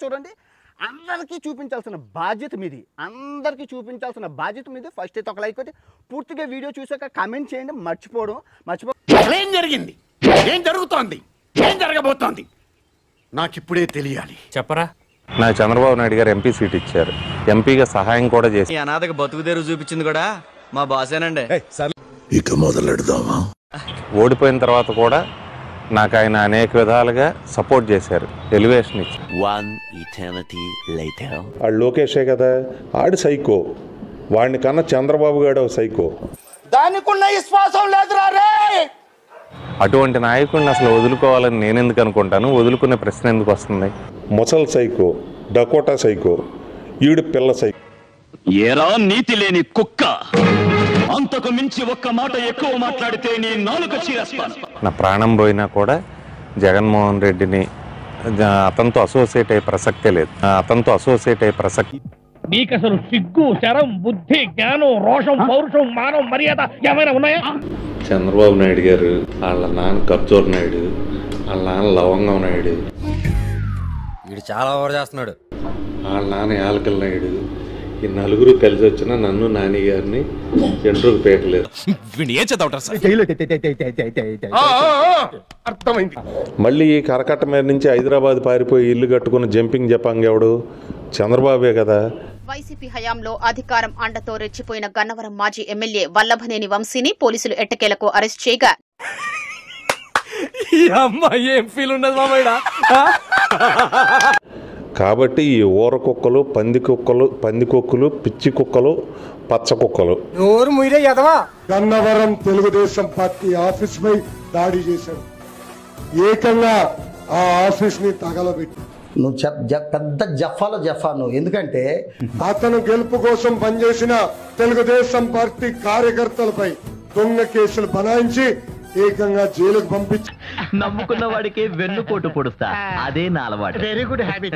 చూడండి. అందరికీ చూపించాల్సిన బాధ్యత మీది, ఫస్ట్ అయితే ఒక లైక్ కొట్టి పూర్తిగా వీడియో చూసాక కామెంట్ చేయండి. ఏం జరిగింది, ఏం జరుగుతోంది, ఏం జరగబోతోంది నాకు ఇప్పుడే తెలియాలి. చెప్పరా. నాకు చంద్రబాబు నాయుడు గారు ఎంపీ సీట్ ఇచ్చారు, ఎంపీగా సహాయం కూడా చేసి ఈ అనాథకు బతుకుదేరు చూపించింది కూడా మా బాసేనండి. ఇక మొదలెడదామా? ఓడిపోయిన తర్వాత కూడా నాకు ఆయన అనేక విధాలుగా సపోర్ట్ చేశారు, ఎలివేషన్ ఇచ్చి. ఆడు లోకేషే కదా, ఆడు సైకో. వాడిని కన్నా చంద్రబాబు గారు సైకో. దానికున్న విశ్వాసం లేదురా రే. అటువంటి నాయకుడిని అసలు వదులుకోవాలని నేను ఎందుకు అనుకుంటాను, వదులుకునే ప్రశ్న ఎందుకు వస్తుంది? ముసల్ సైకో, డకోటా సైకో, ఈడు పిల్ల సైకో. ఏరా నీతి లేని కుక్క, అంతకు మించి ఒక్క మాట ఎక్కువ మాట్లాడితే నీ నాలుక చీరేస్తాను. నా ప్రాణం పోయినా కూడా జగన్మోహన్ రెడ్డిని అతనితో అసోసియేట్ అయ్యే ప్రసక్తే లేదు, నీకు అసలు సిగ్గు, శరం, బుద్ధి, జ్ఞానం, రోషం, పౌరుషం, మానం, మర్యాద ఏమైనా ఉన్నాయా? చంద్రబాబు నాయుడు గారు, వాళ్ళ నాన్న కర్జూర్ నాయుడు, వాళ్ళ నాన్న లవంగం నాయుడు, వీడు చాలా ఓవర్ చేస్తున్నాడు. వాళ్ళ నాన్న యాలకల్ నాయుడు, ఈ నలుగురు కలిసి వచ్చిన నన్ను నాని గారిని జంట్రుకు పేకలేదు. అర్థమైంది. మళ్ళీ ఈ కరకట్ట మీద నుంచి హైదరాబాద్ పారిపోయి ఇల్లు కట్టుకున్న జంపింగ్ జపాంగ్ ఎవడు? చంద్రబాబే కదా. వైసీపీ హయాంలో అధికారం అండతో రెచ్చిపోయిన గన్నవరం మాజీ ఎమ్మెల్యే వల్లభనేని వంశీని పోలీసులు ఎట్టకేలకు అరెస్ట్ చేయగా కాబట్టి ఈ ఊర కుక్కలు, పంది కుక్కలు, పిచ్చి కుక్కలు, పచ్చ కుక్కలు గన్నవరం తెలుగుదేశం పార్టీ ఆఫీస్ పై దాడి చేశాడు. ఏకంగా ఆ ఆఫీస్ ని తగలబెట్టి నువ్వు పెద్ద జఫా నువ్వు. ఎందుకంటే అతను గెలుపు కోసం పనిచేసిన తెలుగుదేశం పార్టీ కార్యకర్తలపై దొంగ కేసులు బనాయించి ఏకంగా జైలుకు పంపించి నమ్ముకున్న వాడికి వెన్నుపోటు పొడుస్తా, అదే నా అలవాటు. Very good habit.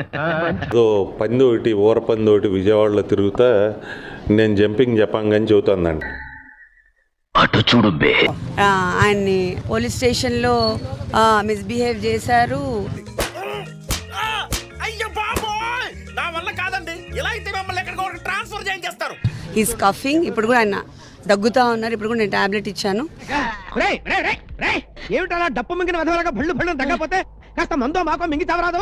పంది ఒకటి, ఊర పంది ఒకటి విజయవాడలో తిరుగుతా నేను జంపింగ్ జపాంగ్ అని చెబుతుందండి. అటు చూడు బే. ఆయన్ని పోలీస్ స్టేషన్ లో మిస్బిహేవ్ చేశారు. He's cuffing. ఇప్పుడు కూడా ఆయన దగ్గుతా ఉన్నారు. ఇప్పుడు కూడా నేను టాబ్లెట్ ఇచ్చాను. ఏమిటలా డప్పు మింగిన విధంగా భళ్ళు తగ్గపోతే కాస్త మందో మాకో మింగి తవరాదు.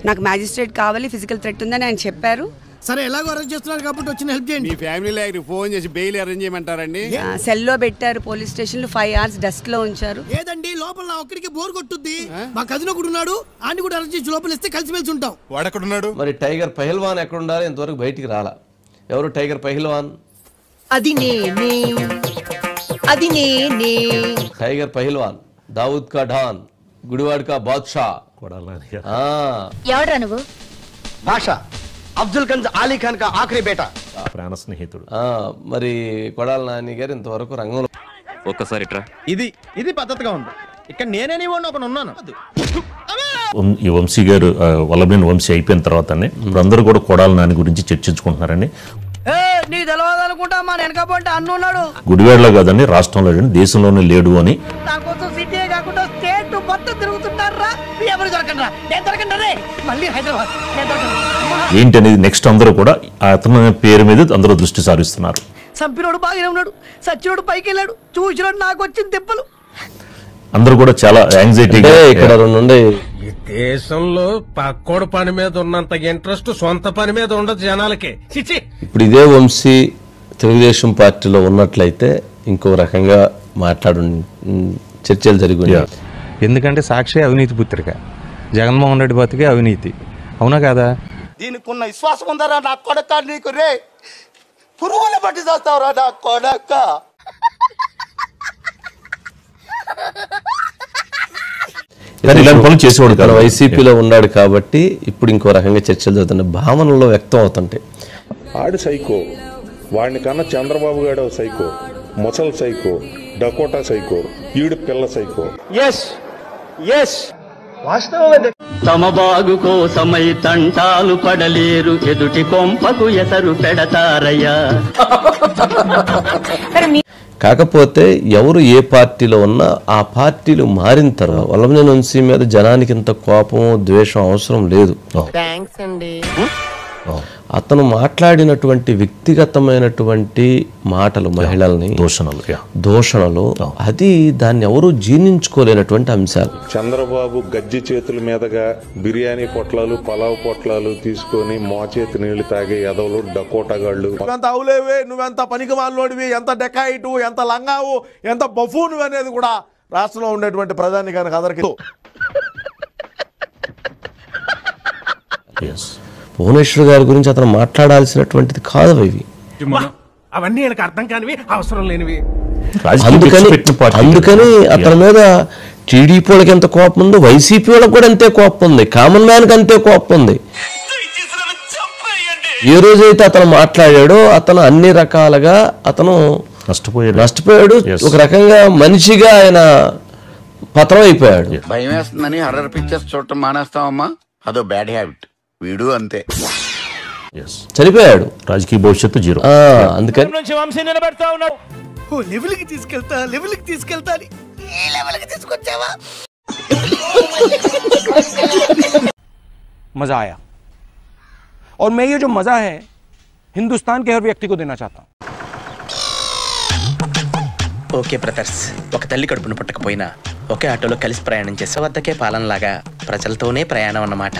నాకు మ్యాజిస్ట్రేట్ కావాలి, ఫిజికల్ థ్రెట్ ఉందని ఆయన చెప్పారు. సరే, ఎలాగో అరెస్ట్ చేస్తున్నారు కాబట్టి వచ్చిన హెల్ప్ చేయండి. మీ ఫ్యామిలీ ఫోన్ చేసి బెయిల్ అరేంజ్ చేయమంటారండి. సెల్లో పెట్టారు పోలీస్ స్టేషన్ లో 5 hours డస్ట్ లో ఉంచారు. ఏదండి లోపల నా ఒక్కడికి బోర్ కొట్టుద్ది. మా కజిన్ ఒకడు ఉన్నాడు, ఆడిని కూడా అరెస్ట్ చేసి లోపల ఇస్తే కలిసిమెలిసి ఉంటాం. వాడెక్కడున్నాడు మరి? టైగర్ పహిల్వాన్ ఎక్కడ ఉండాలి? ఇంతవరకు బయటికి రాలా. ఎవరు టైగర్ పహిల్వాన్? అది నేనే. టైగర్ పహిల్వాన్, దావుద్ కా డాన్, గుడివాడ్ కా బాద్షా. ఎవడ్రా నువ్వు? భాషా అబ్దుల్ గంజ్ అలీ ఖాన్ కా ఆఖరి బేటా, ప్రాణ స్నేహితుడు. మరి కొడాల నాని గారు ఇంతవరకు రంగంలో ఒక్కసారి ట్రా. ఇది పద్ధతిగా ఉంది. ఇక్కడ నేనే ఉన్నాను. ఈ వంశీ గారు వల్లభనేని వంశీ అయిపోయిన తర్వాతనే ఇప్పుడు అందరూ కూడా కొడాల నాని గురించి చర్చించుకుంటున్నారండి. నీకు తెలియదు అనుకుంటా, మా వెనకపోతే అన్న ఉన్నాడు. గుడివాడలో కాదండి, రాష్ట్రంలో దేశంలోనే లేడు అని. దానికోసం సిటీ కాకుండా స్టేట్ మొత్తం తిరుగుతున్నారా? ఎవరు దొరకండి, నేను దొరకండి. మళ్ళీ హైదరాబాద్ ఏంటనేది నెక్స్ట్ అందరూ కూడా అతని పేరు మీద అందరూ దృష్టి సారిస్తున్నారు. చంపినోడు బాగానే ఉన్నాడు, సచ్చినోడు పైకి వెళ్ళాడు, చూసినోడు నాకు వచ్చిన తిప్పలు. అందరూ కూడా చాలా యాంగ్జైటీగా ఇక్కడ రెండు ఈ దేశంలో పక్కోడు పని మీద ఉన్నంత ఇంట్రెస్ట్ సొంత పని మీద ఉండదు జనాలకి. ఇప్పుడు ఇదే వంశీ తెలుగుదేశం పార్టీలో ఉన్నట్లయితే ఇంకో రకంగా మాట్లాడు చర్చలు జరిగి. ఎందుకంటే సాక్షి అవినీతి పుత్రిక, జగన్మోహన్ రెడ్డి బతికే అవినీతి, అవునా కదా? దీనికి ఉన్న విశ్వాసం ఉందరా నా కొడక? నీకు రే పురుగులు పట్టి చేస్తావురా నా కొడక. ఇలాంటి పనులు చేసేవాడు కదా. వైసీపీలో ఉన్నాడు కాబట్టి ఇప్పుడు ఇంకో రకంగా చర్చలు జరుగుతున్నాయి, భావనలో వ్యక్తం అవుతుంటాయి. ఆడు సైకో, వాడిని కన్నా చంద్రబాబు గారు సైకో, ముసల్ సైకో, డకోటా సైకో, ఈడు పిల్ల సైకో. తమ బాగు కోసమై తంటాలు పడలేరు, ఎదుటి కొంపకు ఎసరు పెడతారయ్యా. కాకపోతే ఎవరు ఏ పార్టీలో ఉన్నా ఆ పార్టీలు మారిన తర్వాత వల్లభనేని వంశీ మీద జనానికి ఇంత కోపం ద్వేషం అవసరం లేదు. అతను మాట్లాడినటువంటి వ్యక్తిగతమైనటువంటి మాటలు మహిళల్ని దూషణలు అది దాన్ని ఎవరు జీర్ణించుకోలేనటువంటి అంశాలు. చంద్రబాబు గజ్జి చేతుల మీదుగా బిర్యానీ పొట్లాలు పలావ్ పొట్లాలు తీసుకొని మోచేతి నీళ్లు తాగే ఎదవలు డకోటగాళ్ళు. నువ్వెంత అవులేవే, నువ్వెంత పనికి మాలోడివి, ఎంత డెకాయిటు, ఎంత లంగావు, ఎంత బఫూను అనేది కూడా రాష్ట్రంలో ఉండేటువంటి ప్రధాని కనుక అందరికి భువనేశ్వర్ గారి గురించి అతను మాట్లాడాల్సినటువంటిది కాదు ఇవి. అవన్నీ எனக்கு అర్థం కానివి, అవసరం లేనివి. అందుకని అతని మీద టీడీపీ వాళ్ళకి ఎంత కోపం ఉందో వైసీపీ వాళ్ళకి కూడా అంతే కోపం ఉంది, కామన్ మ్యాన్ కి అంతే కోపం ఉంది. ఏ రోజైతే అతను మాట్లాడాడో అతను అన్ని రకాలుగా అతను నష్టపోయాడు. ఒక రకంగా మనిషిగా ఆయన పతనం అయిపోయాడు. భయం వేస్తుందని హర్రర్ పిక్చర్స్ చూడటం మానేస్తామమ్మా, అదో బ్యాడ్ హ్యాబిట్. వీడు అంతే చనిపోయాడు, రాజకీయ భవిష్యత్తు జీరో. అందుకని వంశీ నిలబెడతా ఉన్నాడు. ఓ లెవెల్కి తీసుకెళ్తా అని ఈ లెవెల్కి తీసుకొచ్చావా? मजा आया और मैं ये जो मजा है हिंदुस्तान के हर व्यक्ति को देना चाहता हूं. ఓకే బ్రదర్స్, ఒక తల్లి కడుపును పుట్టకపోయినా ఒకే ఆటోలో కలిసి ప్రయాణం చేసే వద్దకే పాలనలాగా ప్రజలతోనే ప్రయాణం అన్నమాట.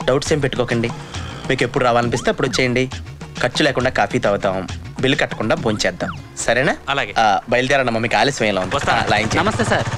డౌట్స్ ఏం పెట్టుకోకండి, మీకు ఎప్పుడు రావాలనిపిస్తే అప్పుడు వచ్చేయండి. ఖర్చు లేకుండా కాఫీ తాగుతాం, బిల్లు కట్టకుండా భోంచేద్దాం, సరేనా? అలాగే బయలుదేరమ్మా, మీకు ఆలస్యం ఎలా ఉంది? నమస్తే సార్.